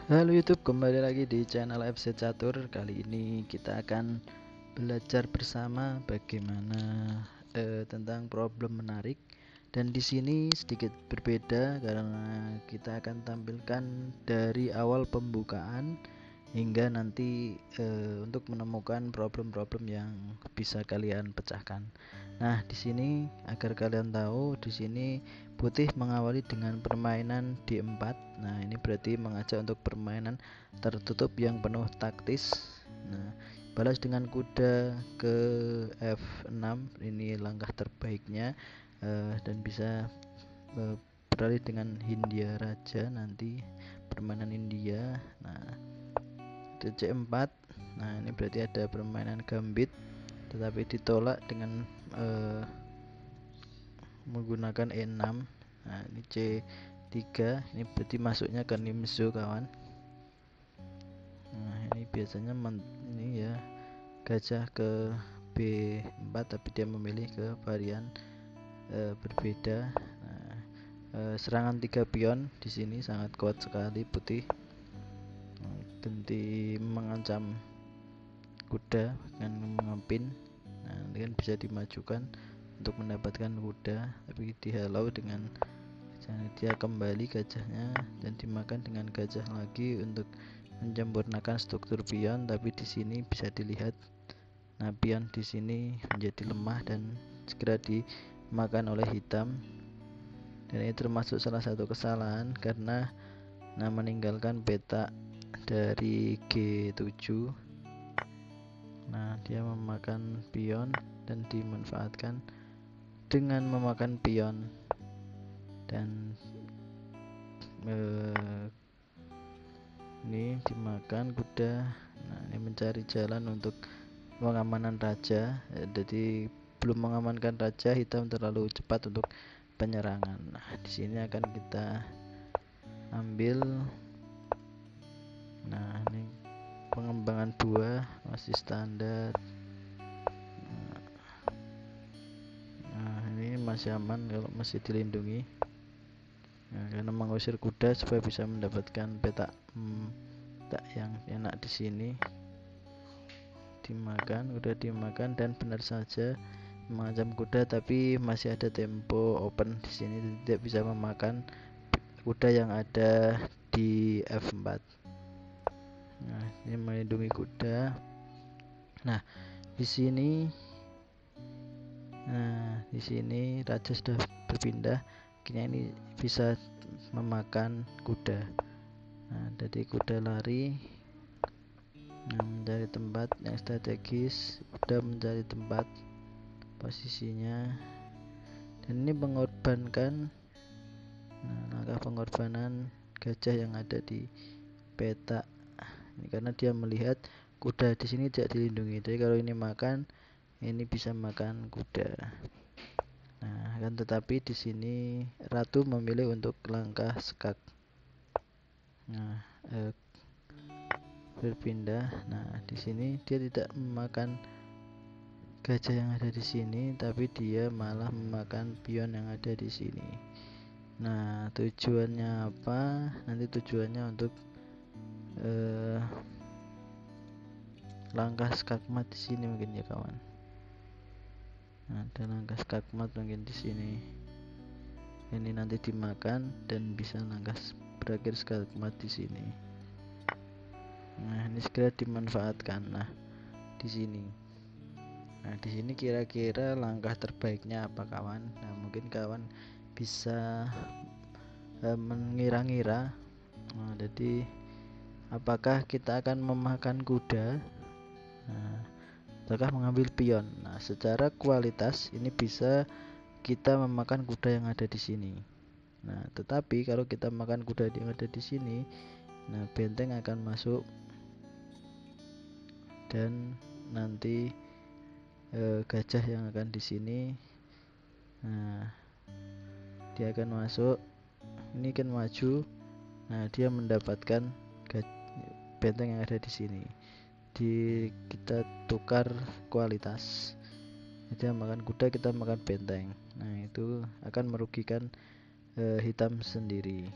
Halo YouTube, kembali lagi di channel FC Catur. Kali ini kita akan belajar bersama bagaimana tentang problem menarik. Dan di sini sedikit berbeda karena kita akan tampilkan dari awal pembukaan hingga nanti untuk menemukan problem-problem yang bisa kalian pecahkan. Nah, di sini agar kalian tahu, di sini putih mengawali dengan permainan D4. Nah, ini berarti mengajak untuk permainan tertutup yang penuh taktis. Nah, balas dengan kuda ke F6, ini langkah terbaiknya, dan bisa beralih dengan Hindia Raja nanti permainan India. Nah, C4. Nah, ini berarti ada permainan gambit tetapi ditolak dengan menggunakan E6. Nah, ini C3, ini berarti masuknya ke Nimzo kawan. Nah, ini biasanya ini ya gajah ke B4 tapi dia memilih ke varian berbeda. Nah, serangan 3 pion di sini sangat kuat sekali putih. Ganti mengancam kuda dengan mengepin. Nah, ini kan bisa dimajukan untuk mendapatkan kuda, tapi dihalau dengan dia kembali gajahnya dan dimakan dengan gajah lagi untuk menyempurnakan struktur pion. Tapi di sini bisa dilihat, nah pion di sini menjadi lemah dan segera dimakan oleh hitam. Dan ini termasuk salah satu kesalahan karena meninggalkan petak dari G7. Nah, dia memakan pion dan dimanfaatkan dengan memakan pion dan ini dimakan kuda. Nah, ini mencari jalan untuk pengamanan raja. Jadi belum mengamankan raja, hitam terlalu cepat untuk penyerangan. Nah, di sini akan kita ambil. Nah, ini pengembangan buah masih standar. Nah, ini masih aman kalau masih dilindungi. Nah, karena mengusir kuda supaya bisa mendapatkan petak yang enak di sini. Dimakan, udah dimakan dan benar saja mengancam kuda, tapi masih ada tempo open di sini, tidak bisa memakan kuda yang ada di F4. Nah, ini melindungi kuda. Nah, di sini raja sudah berpindah. Akhirnya ini bisa memakan kuda. Nah, jadi kuda lari mencari tempat yang strategis, kuda mencari tempat posisinya, dan ini mengorbankan. Nah, langkah pengorbanan gajah yang ada di peta ini karena dia melihat kuda di sini tidak dilindungi. Jadi kalau ini makan, ini bisa makan kuda. Nah, kan tetapi di sini ratu memilih untuk langkah skak. Nah, berpindah. Nah, di sini dia tidak memakan gajah yang ada di sini, tapi dia malah memakan pion yang ada di sini. Nah, tujuannya apa? Nanti tujuannya untuk langkah skakmat di sini mungkin ya kawan. Nah, ada langkah skakmat mungkin di sini. Ini nanti dimakan dan bisa langkah berakhir skakmat di sini. Nah, ini segera dimanfaatkan. Nah, di sini. Nah, di sini kira-kira langkah terbaiknya apa kawan? Nah, mungkin kawan bisa mengira-ngira. Nah, jadi apakah kita akan memakan kuda? Nah, ataukah mengambil pion? Nah, secara kualitas ini bisa kita memakan kuda yang ada di sini. Nah, tetapi kalau kita makan kuda yang ada di sini, nah benteng akan masuk dan nanti gajah yang akan di sini. Nah, dia akan masuk, ini kan maju. Nah, dia mendapatkan benteng yang ada di sini. Kita tukar kualitas. Dia makan kuda, kita makan benteng. Nah, itu akan merugikan hitam sendiri.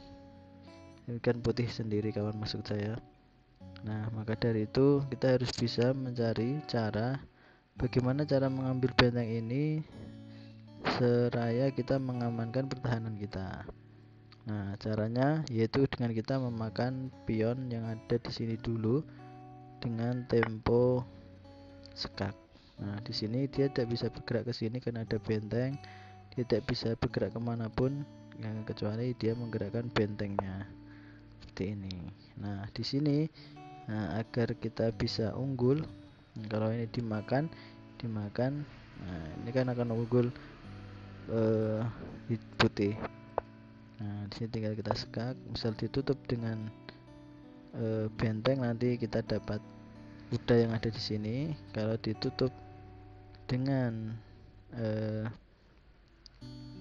Ini kan putih sendiri kawan maksud saya. Nah, maka dari itu kita harus bisa mencari cara bagaimana cara mengambil benteng ini seraya kita mengamankan pertahanan kita. Nah, caranya yaitu dengan kita memakan pion yang ada di sini dulu dengan tempo skak. Nah, di sini dia tidak bisa bergerak ke sini karena ada benteng. Dia tidak bisa bergerak kemanapun kecuali dia menggerakkan bentengnya seperti ini. Nah, di sini agar kita bisa unggul, kalau ini dimakan, nah ini kan akan unggul putih. Nah, di sini tinggal kita skak, misal ditutup dengan benteng, nanti kita dapat kuda yang ada di sini. Kalau ditutup dengan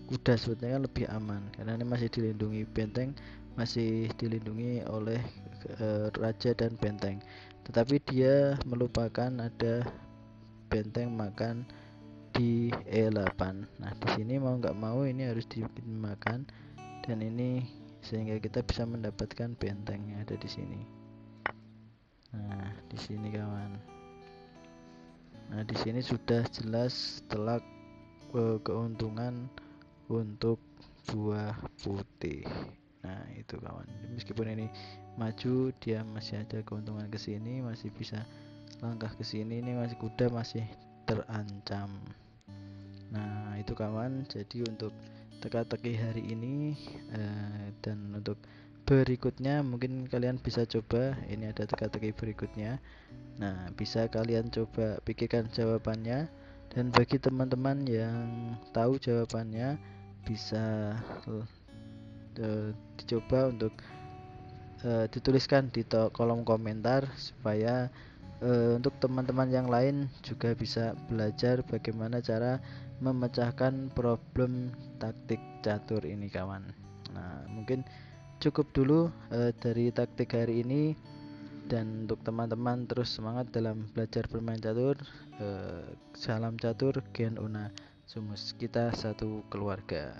kuda sebetulnya kan lebih aman karena ini masih dilindungi benteng, masih dilindungi oleh raja dan benteng. Tetapi dia melupakan ada benteng makan di E8. Nah, di sini mau nggak mau ini harus dimakan, dan ini sehingga kita bisa mendapatkan benteng yang ada di sini. Nah, di sini kawan. Nah, di sini sudah jelas telak keuntungan untuk buah putih. Nah, itu kawan. Meskipun ini maju, dia masih ada keuntungan ke sini, masih bisa langkah ke sini. Ini masih kuda masih terancam. Nah, itu kawan. Jadi untuk teka-teki hari ini dan untuk berikutnya mungkin kalian bisa coba. Ini ada teka-teki berikutnya. Nah, bisa kalian coba pikirkan jawabannya, dan bagi teman-teman yang tahu jawabannya bisa dicoba untuk dituliskan di kolom komentar supaya untuk teman-teman yang lain juga bisa belajar bagaimana cara memecahkan problem taktik catur ini kawan. Nah, mungkin cukup dulu dari taktik hari ini, dan untuk teman-teman terus semangat dalam belajar bermain catur. Salam catur, Gen Una Sumus, kita satu keluarga.